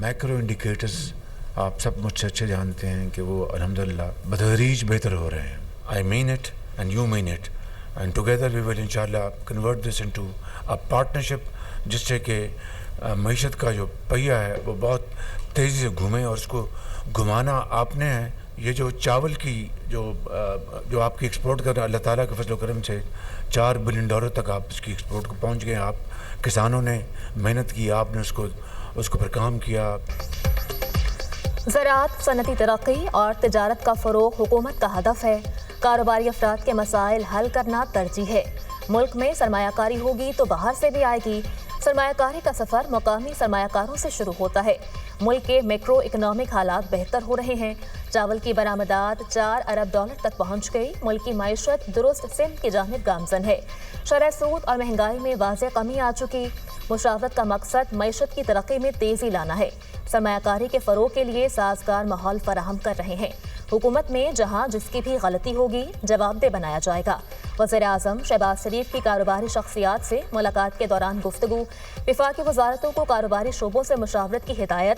Macro indicators आप सब मुझसे अच्छे जानते हैं कि वो अल्हम्दुलिल्लाह बतदरीज बेहतर हो रहे हैं। I mean it and you mean it and together we will इंशाल्लाह convert this into a partnership, जिससे कि मईशत का जो पहिया है वो बहुत तेज़ी से घूमे। और उसको घुमाना आपने है। ये जो चावल की जो आपकी एक्सपोर्ट कर अल्लाह ताला के फजल करम से $4 बिलियन तक आप इसकी एक्सपोर्ट को पहुंच गए। आप किसानों ने मेहनत की, आपने उसको पर काम किया। ज़राअत, सनती तरक्की और तिजारत का फ़रोग़ हुकूमत का हदफ है। कारोबारी अफराद के मसाइल हल करना तरजीह है। मुल्क में सरमायाकारी होगी तो बाहर से भी आएगी। सरमायाकारी का सफ़र मुकामी सरमायाकारों से शुरू होता है। मुल्क के मैक्रो इकनॉमिक हालात बेहतर हो रहे हैं। चावल की बरामदात $4 अरब तक पहुँच गई। मुल्क की मईशत दुरुस्त सिमत की जानिब गामजन है। शरह सूद और महंगाई में वाज़ेह कमी आ चुकी। मुशावरत का मकसद मईशत की तरक्की में तेज़ी लाना है। सरमायाकारी के फ़रोग़ के लिए साजगार माहौल फराहम कर रहे हैं। हुकूमत में जहाँ जिसकी भी गलती होगी जवाबदेह बनाया जाएगा। वज़ीर-ए-आज़म शहबाज शरीफ की कारोबारी शख्सियात से मुलाकात के दौरान गुफ्तगू। वफाकी वज़ारतों को कारोबारी शोबों से मुशावरत की हिदायत।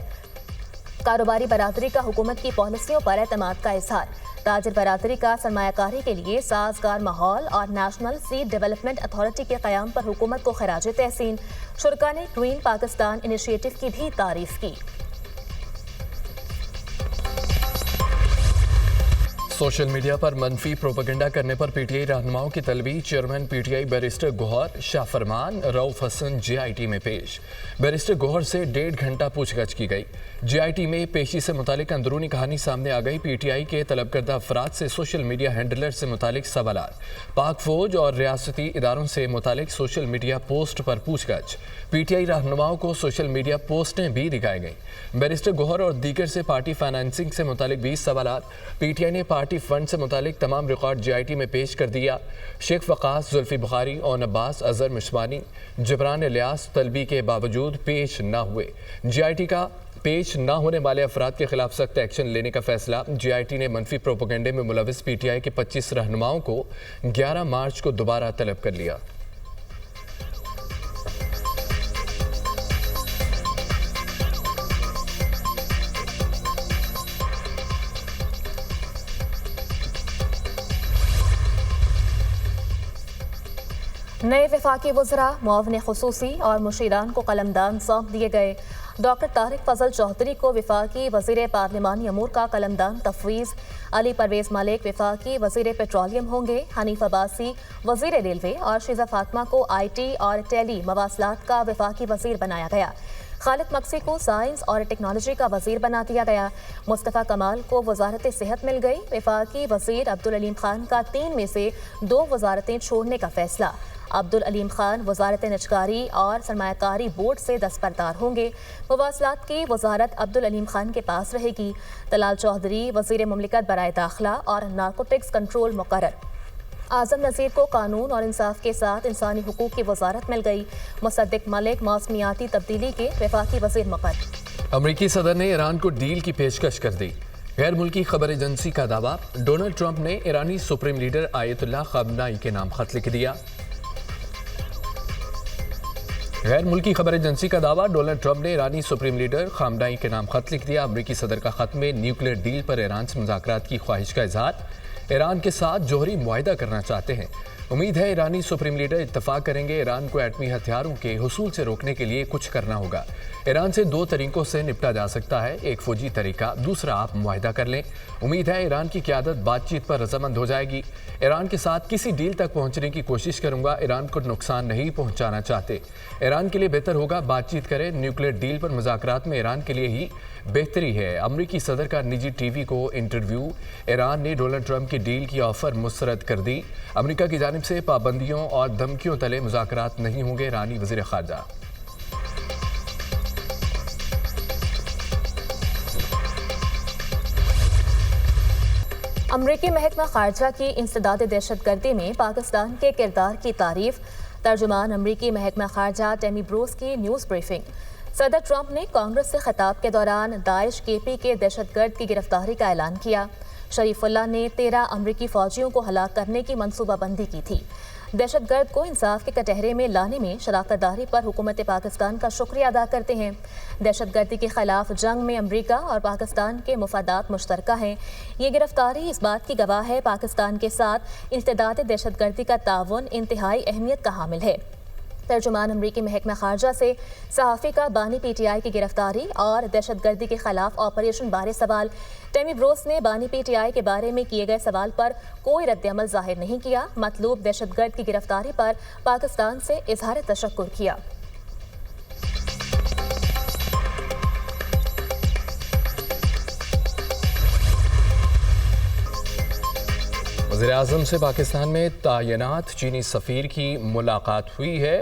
कारोबारी बरादरी का हुकूमत की पॉलिसियों पर एतमाद का इजहार। ताजिर बरादरी का सरमायाकारी के लिए साजगार माहौल और नेशनल सीड डेवलपमेंट अथॉरिटी के क़याम पर हुकूमत को खराज तहसीन। शुरका ने ग्रीन पाकिस्तान इनिशिएटिव की भी तारीफ की। सोशल मीडिया पर मनफी प्रोपेगेंडा करने पर पीटीआई रहनुमाओं की तलबी। Chairman PTI barrister Gohar Shah Farman Rauf Hasan JIT में पेश। बैरिस्टर गौहर से 1.5 घंटा पूछगछ की गई। जेआईटी में पेशी से मुतालिक अंदरूनी कहानी सामने आ गई। पीटीआई के तलब करदा अफराद से सोशल मीडिया हैंडलर से मुतालिक सवालात। पाक फौज और रियासती इदारों से मुतालिक सोशल मीडिया पोस्ट पर पूछगछ। पीटीआई रहनुमाओं को सोशल मीडिया पोस्टें भी दिखाई गई। बैरिस्टर गौहर और दीगर से पार्टी फाइनेंसिंग से मुतालिक 20 सवालात। पीटीआई ने पार्टी फंड से मुतालिक तमाम रिकॉर्ड जेआईटी में पेश कर दिया। शेख वकास, जुल्फी बुखारी और अब्बास अजहर मिशवानी, जबरान इलियास तलबी के बावजूद पेश न हुए। जेआईटी का पेश न होने वाले अफराद के खिलाफ सख्त एक्शन लेने का फैसला। जेआईटी ने मनफी प्रोपेगेंडे में मुलविस पीटीआई के 25 रहनुमाओं को 11 मार्च को दोबारा तलब कर लिया। नए वफाकी वज़रा, मुआविन खुसूसी और मुशीरान को कलमदान सौंप दिए गए। डॉक्टर तारिक फजल चौधरी को वफाकी वज़ीर पार्लिमानी अमूर का कलमदान तफवीज़। अली परवेज़ मलिक वफाकी वज़ीर पेट्रोलियम होंगे। हनीफ अब्बासी वज़ीर रेलवे और शीज़ा फातिमा को IT और टेली मवासलात का वफाकी वज़ीर बनाया गया। खालिद मक्सी को साइंस और टेक्नोलॉजी का वज़ीर बना दिया गया। मुस्तफ़ा कमाल को वजारत सेहत मिल गई। वफाकी वज़ीर अब्दुल अलीम खान का 3 में से 2 वजारतें छोड़ने का फैसला। अब्दुल अलीम खान वजारत निजकारी और सरमायाकारी बोर्ड से दस्तबरदार होंगे। मवासलात की वजारत अब्दुल अलीम खान के पास रहेगी। तलाल चौधरी वज़ीर मुमलिकत बराए दाखिला और नारकोटिक्स कंट्रोल मुकर्रर। आज़म नज़ीर को कानून और इंसाफ के साथ इंसानी हुकूक की वजारत मिल गई। मुसद्दिक मलिक मौसमियाती तब्दीली के वफाकी वज़ीर मुकर्रर। अमरीकी सदर ने ईरान को डील की पेशकश कर दी। गैर मुल्की खबर एजेंसी का दावा, डोनाल्ड ट्रंप ने ईरानी सुप्रीम लीडर आयतुल्लाह खamenei के नाम खत लिख दिया। गैर मुल्की खबर एजेंसी का दावा, डोनाल्ड ट्रंप ने ईरानी सुप्रीम लीडर खamenei के नाम खत लिख दिया। अमरीकी सदर का खत में न्यूक्लियर डील पर ईरान से मुज़ाकरात की ख्वाहिश का इजहार। ईरान के साथ जोहरी मुआहिदा करना चाहते हैं। उम्मीद है ईरानी सुप्रीम लीडर इत्तफाक करेंगे। ईरान को एटमी हथियारों के हुसूल से रोकने के लिए कुछ करना होगा। ईरान से 2 तरीकों से निपटा जा सकता है, एक फौजी तरीका, दूसरा आप मुआहिदा कर लें। उम्मीद है ईरान की क़यादत बातचीत पर रजामंद हो जाएगी। ईरान के साथ किसी डील तक पहुंचने की कोशिश करूंगा। ईरान को नुकसान नहीं पहुंचाना चाहते। ईरान के लिए बेहतर होगा बातचीत करें। न्यूक्लियर डील पर मुज़ाकरात में ईरान के लिए ही बेहतरी है। अमरीकी सदर का निजी टीवी को इंटरव्यू। ईरान ने डोनाल्ड ट्रंप की डील की ऑफर मुस्तरद कर दी। अमरीका की जानिब से पाबंदियों और धमकियों तले मुज़ाकरात नहीं होंगे। ईरानी वज़ीर ख़ारजा। अमरीकी महकमा खारजा की इंसदाद दहशतगर्दी में पाकिस्तान के किरदार की तारीफ। तर्जुमान अमरीकी महकमा खारजा टेमी ब्रूस की न्यूज़ ब्रीफिंग। सदर ट्रंप ने कांग्रेस से खिताब के दौरान दाइश KP के दहशतगर्द की गिरफ्तारी का ऐलान किया। शरीफुल्लाह ने 13 अमरीकी फौजियों को हलाक करने की मनसूबाबंदी की थी। दहशतगर्द को इंसाफ के कटहरे में लाने में शराकतदारी पर हुकूमत पाकिस्तान का शुक्रिया अदा करते हैं। दहशतगर्दी के खिलाफ जंग में अमरीका और पाकिस्तान के मुफादात मुश्तरका हैं। ये गिरफ्तारी इस बात की गवाह है पाकिस्तान के साथ इंसदाद दहशतगर्दी का ताउन इंतहाई अहमियत का हामिल है। तर्जुमान अमरीकी महकमा खारजा से सहाफ़ी का बानी PTI की गिरफ्तारी और दहशतगर्दी के खिलाफ ऑपरेशन बारे सवाल। टेमी ब्रोस ने बानी PTI के बारे में किए गए सवाल पर कोई रद्द-ए-अमल जाहिर नहीं किया। मतलूब दहशतगर्द की गिरफ्तारी पर पाकिस्तान से इजहार तशक्कुर किया। वज़ीर-ए-आज़म से पाकिस्तान में तैनात चीनी सफ़ीर की मुलाकात हुई है।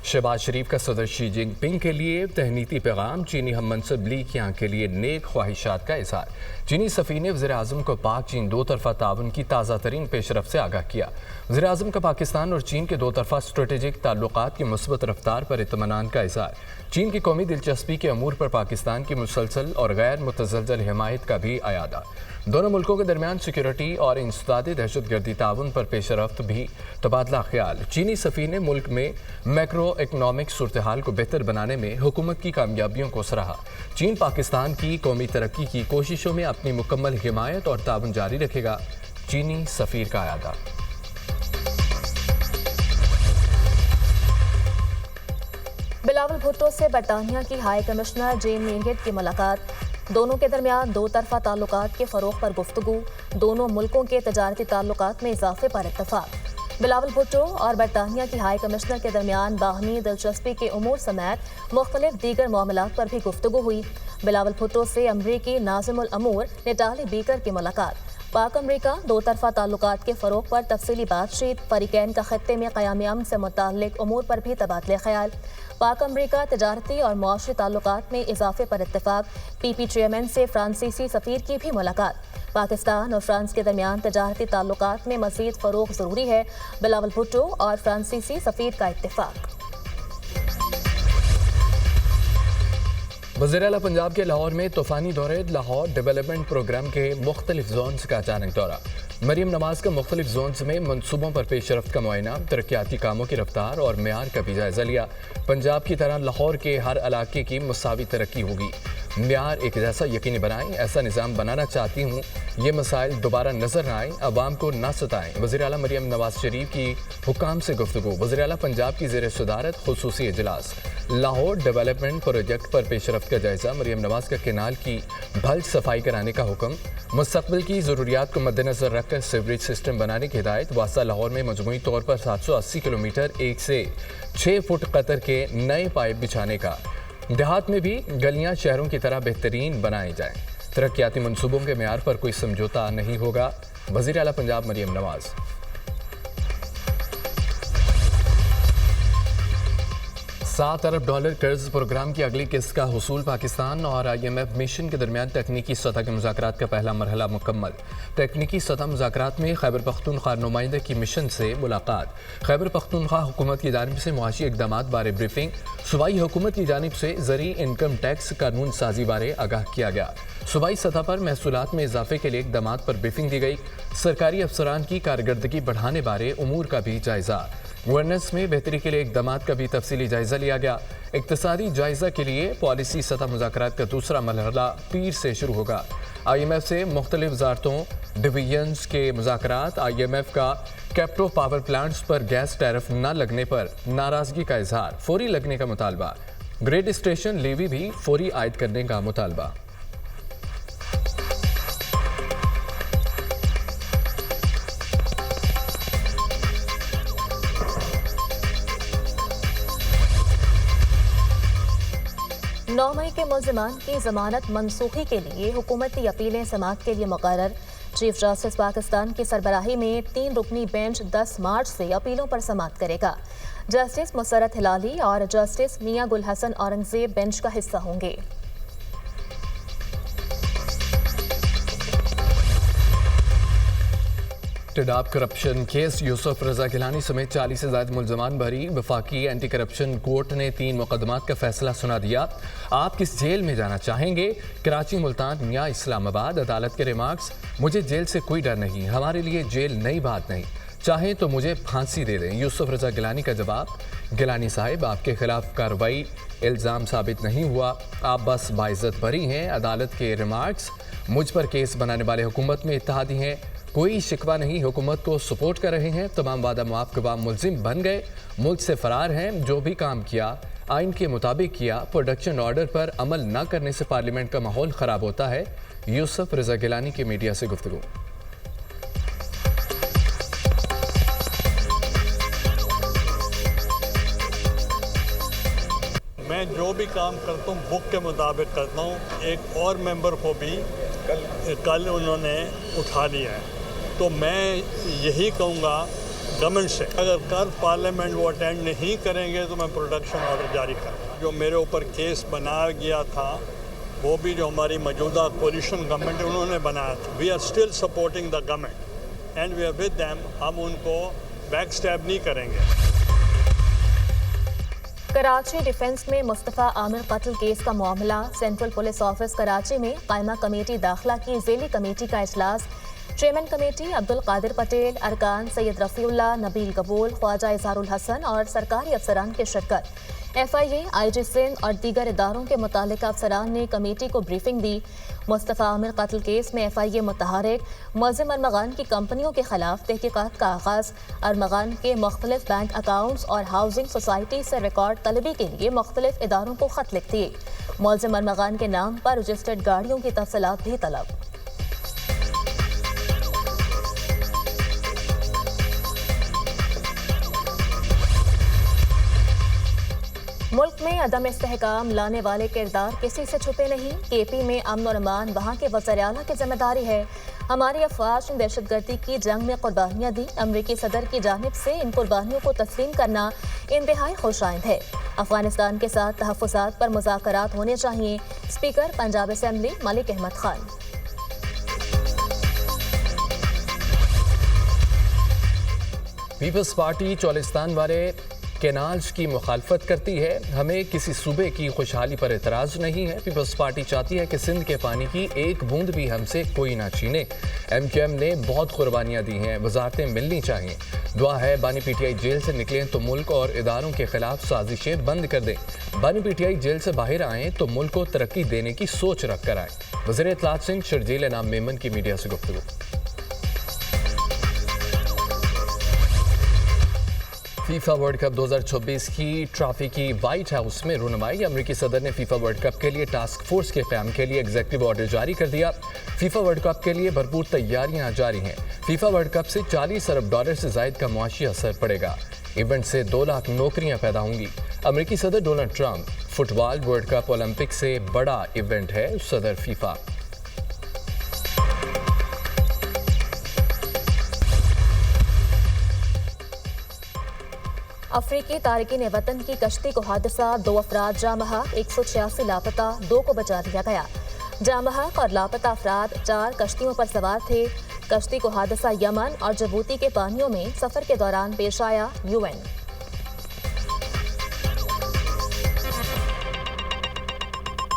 शहबाज शरीफ का सदर शी जिनपिंग के लिए तहनीती पैगाम। चीनी हम मनसब ली कियां के लिए नेक ख्वाहिशात का इज़हार। चीनी सफ़ीर ने वज़ीर-ए-आज़म को पाक चीन दो तरफ़ा ताउन की ताज़ा तरीन पेशरफ से आगाह किया। वज़ीर-ए-आज़म का पाकिस्तान और चीन के दो तरफ़ा स्ट्रेटेजिक ताल्लुकात की मुस्बत रफ्तार पर इत्मीनान का इज़हार। चीन की कौमी दिलचस्पी के अमूर पर पाकिस्तान की मुसलसल और गैर मुतज़लज़ल हिमायत का भी अयादा। दोनों मुल्कों के दरमियान सिक्योरिटी और इंसदादी दहशतगर्दी ताउन पर पेशरफ्त भी तबादला ख्याल। चीनी सफ़ीर ने मुल्क में मैक्रो इकनॉमिक सूरत हाल को बेहतर बनाने में हुकूमत की कामयाबियों को सराहा। चीन पाकिस्तान की कौमी तरक्की की कोशिशों में अपनी मुकम्मल हिमायत और ताउन जारी रखेगा। चीनी सफ़ीर का अयादा। बिलावल भुट्टो से बरतानिया की हाई कमिश्नर जेन मेरियट की मुलाकात। दोनों के दरमियान दो तरफा ताल्लुकात के फ़रोग़ पर गुफ्तगू। दोनों मुल्कों के तजारती ताल्लुकात में इजाफे पर इत्तफाक। बिलावल भुट्टो और बरतानिया की हाई कमिश्नर के दरमियान बाहमी दिलचस्पी के उमूर समेत मुख्तलिफ दीगर मामलात पर भी गुफ्तगू हुई। बिलावल भुट्टो से अमरीकी नाज़िमुल अमूर नेटाली बीकर की मुलाकात। पाक अमरीका दो तरफा ताल्लुकात के फ़रोग़ पर तफसीली बातचीत। फ़रीक़ैन का ख़त्ते में क़याम अमन से मुताल्लिक़ उमूर पर भी तबादले ख्याल। पाक अमरीका तजारती और मुआशरी ताल्लुकात में इजाफे पर इत्तफाक। PP चेयरमैन से फ्रांसीसी सफ़ीर की भी मुलाकात। पाकिस्तान और फ्रांस के दरमियान तजारती ताल्लुकात में मज़ीद फ़रोग़ ज़रूरी है। बिलावल भुट्टो और फ्रांसीसी सफ़ीर का इत्तफाक। वज़ीर-ए-आला पंजाब के लाहौर में तूफ़ानी दौरे। लाहौर डेवलपमेंट प्रोग्राम के मुख्तलिफ जोन्स का अचानक दौरा। मरीम नवाज का मुख्तलिफ जोन्स में मनसूबों पर पेशरफ्त का मुआयना। तरक्याती कामों की रफ्तार और मेयार का भी जायजा लिया। पंजाब की तरह लाहौर के हर इलाके की मुसावी तरक्की होगी। मेयार एक जैसा यकीनी बनाएं। ऐसा निज़ाम बनाना चाहती हूँ। ये मसाइल दोबारा नजर न आए, अवाम को न सताएं। वज़ीर-ए-आला मरीम नवाज शरीफ की हुकाम से गुफ्तगू। वज़ीर-ए-आला पंजाब की ज़ेर सदारत खुसूसी इजलास। लाहौर डेवलपमेंट प्रोजेक्ट पर पेशरफ्त का जायजा। मरीम नवाज का केनाल की भल सफाई कराने का हुक्म। मुस्तक़बिल की ज़रूरियात को मद्देनज़र रखकर सीवरेज सिस्टम बनाने की हिदायत। वास्ता लाहौर में मजमूई तौर पर 780 किलोमीटर 1 से 6 फुट कतर के नए पाइप बिछाने का। देहात में भी गलियां शहरों की तरह बेहतरीन बनाई जाएं। तरक्याती मनसूबों के मेयार पर कोई समझौता नहीं होगा। वज़ीर-ए-आला पंजाब मरीम नवाज। $7 अरब कर्ज प्रोग्राम की अगली किस्त का हुसूल। पाकिस्तान और IMF मिशन के दरमियान तकनीकी सतह के मुज़ाकरात का पहला मरहला मुकम्मल। तकनीकी सतह मुज़ाकरात में खैबर पख्तूनख्वा नुमाइंदे की मिशन से मुलाकात। खैबर पख्तूनख्वा हुकूमत की जानिब से मुआशी इक़दामात बारे ब्रीफिंग। सूबाई हुकूमत की जानिब से ज़री इनकम टैक्स कानून साजी बारे आगाह किया गया। सूबाई सतह पर महसूलात में इजाफे के लिए इक़दामात पर ब्रीफिंग दी गई। सरकारी अफसरान की कारकर्दगी बढ़ाने बारे उमूर का भी जायजा। गवर्नेंस में बेहतरी के लिए इक़दामात का भी तफसीली जायजा लिया गया। इक़्तिसादी जायजा के लिए पॉलिसी सतह मुज़ाकरात का दूसरा मरहला पीर से शुरू होगा। IMF से मुख्तलिफ वज़ारतों डिवीजन्स के मुज़ाकरात। IMF का कैप्टो पावर प्लांट्स पर गैस टैरिफ न लगने पर नाराज़गी का इजहार। फौरी लगने का मुतालबा। ग्रेड स्टेशन लेवी भी फौरी आयद करने का मुतालबा। नौ मई के मुल्ज़िमान की जमानत मनसूखी के लिए हुकूमती अपीलें समाअत के लिए मुकर्रर। चीफ जस्टिस पाकिस्तान की सरबराही में 3 रुकनी बेंच 10 मार्च से अपीलों पर समाअत करेगा। जस्टिस मुसरत हिलाली और जस्टिस मियां गुल हसन औरंगजेब बेंच का हिस्सा होंगे। टिडाप करप्शन केस। यूसुफ रजा गिलानी समेत 40 से ज्यादा मुल्ज़मान बरी। वफाकी एंटी करप्शन कोर्ट ने 3 मुकदमात का फैसला सुना दिया। आप किस जेल में जाना चाहेंगे? कराची, मुल्तान या इस्लामाबाद? अदालत के रिमार्क्स। मुझे जेल से कोई डर नहीं, हमारे लिए जेल नई बात नहीं। चाहें तो मुझे फांसी दे दें, यूसुफ रजा गिलानी का जवाब। गिलानी साहिब, आपके खिलाफ कार्रवाई इल्ज़ाम साबित नहीं हुआ, आप बस बाइज्जत बरी हैं। अदालत के रिमार्क्स, मुझ पर केस बनाने वाले हुकूमत में इत्तेहादी हैं, कोई शिकवा नहीं, हुकूमत को सपोर्ट कर रहे हैं, तमाम वादा मुआफ़ के बाद मुलजिम बन गए, मुल्क से फरार हैं। जो भी काम किया आइन के मुताबिक किया, प्रोडक्शन ऑर्डर पर अमल न करने से पार्लियामेंट का माहौल ख़राब होता है। यूसुफ रजा गिलानी की मीडिया से गुफ्तगू। मैं जो भी काम करता हूँ बुक के मुताबिक करता हूँ। एक और मेंबर को भी कल उन्होंने उठा लिया है, तो मैं यही कहूँगा गवर्नमेंट से, अगर कल पार्लियामेंट वो अटेंड नहीं करेंगे तो मैं प्रोडक्शन ऑर्डर जारी करूँ। जो मेरे ऊपर केस बनाया गया था वो भी जो हमारी मौजूदा कोलिशन गवर्नमेंट है उन्होंने बनाया था। We are still supporting the government and we are with them. हम उनको बैक स्टैब नहीं करेंगे। कराची डिफेंस में मुस्तफ़ा आमिर कत्ल केस का मामला, सेंट्रल पुलिस ऑफिस कराची में कायमा कमेटी दाखिला की ज़ेली कमेटी का इजलास। चेयरमैन कमेटी अब्दुल कादिर पटेल, अरकान सैयद रफ़ीउल्लाह, नबील कबूल, ख्वाजा इज़हारुल हसन और सरकारी अफसरान की शिरकत। FIA, IG सिंध और दीगर इदारों के मुतालिका अफसरान ने कमेटी को ब्रीफिंग दी। मुस्तफ़ा आमिर कत्ल केस में FIA मुतहरिक मुअज़्ज़िम अरमगान की कंपनियों के खिलाफ तहकीकात का आगाज़। अरमगान के मुख्तलिफ बैंक अकाउंट्स और हाउसिंग सोसाइटी से रिकॉर्ड तलबी के लिए मुख्तलिफ इदारों को खत लिख दिए। मुअज़्ज़िम अरमगान के नाम पर रजिस्टर्ड गाड़ियों की तफसीलात भी तलब। मुल्क में अदम इस्तेहकाम लाने वाले किरदार किसी से छुपे नहीं। KP में अमन और अमान वहाँ के वज़ीर आला की जिम्मेदारी है। हमारी अफवाज ने दहशतगर्दी की जंग में कुर्बानियाँ दी। अमरीकी सदर की जानिब से इन कुर्बानियों को तस्लीम करना इंतहाई खुशाइंद है। अफगानिस्तान के साथ तहफ़्फ़ुज़ात पर मुज़ाकरात होने चाहिए। Speaker Punjab assembly Malik Ahmad Khan. Peoples party Cholistan वाले केनाल्स की मुखालफत करती है। हमें किसी सूबे की खुशहाली पर एतराज़ नहीं है। पीपल्स पार्टी चाहती है कि सिंध के पानी की एक बूंद भी हमसे कोई ना छीने। MQM ने बहुत कुर्बानियाँ दी हैं, वजारतें मिलनी चाहिए। दुआ है बानी PTI जेल से निकलें तो मुल्क और इदारों के खिलाफ साजिशें बंद कर दें। बानी PTI जेल से बाहर आएँ तो मुल्क को तरक्की देने की सोच रख कर आएँ। वज़ीर इत्तलात सिंह शर्जील इनाम मेमन की मीडिया से गुफ्तगू। फीफा वर्ल्ड कप 2026 की ट्रॉफी की व्हाइट हाउस में रुनमाई। अमरीकी सदर ने फीफा वर्ल्ड कप के लिए टास्क फोर्स के क़याम के लिए एग्जीक्यूटिव ऑर्डर जारी कर दिया। फीफा वर्ल्ड कप के लिए भरपूर तैयारियां जारी हैं। फीफा वर्ल्ड कप से $40 अरब से ज़ायद का मुआशी असर पड़ेगा। इवेंट से 2 लाख नौकरियां पैदा होंगी। अमरीकी सदर Donald Trump, football world cup Olympic से बड़ा इवेंट है, सदर फीफा। अफ्रीकी तारिकीन वतन की कश्ती को हादसा, 2 अफराद जामहक, 186 लापता, 2 को बचा लिया गया। जामहक और लापता अफराद 4 कश्तियों पर सवार थे। कश्ती को हादसा यमन और जिबूती के पानियों में सफर के दौरान पेश आया। UN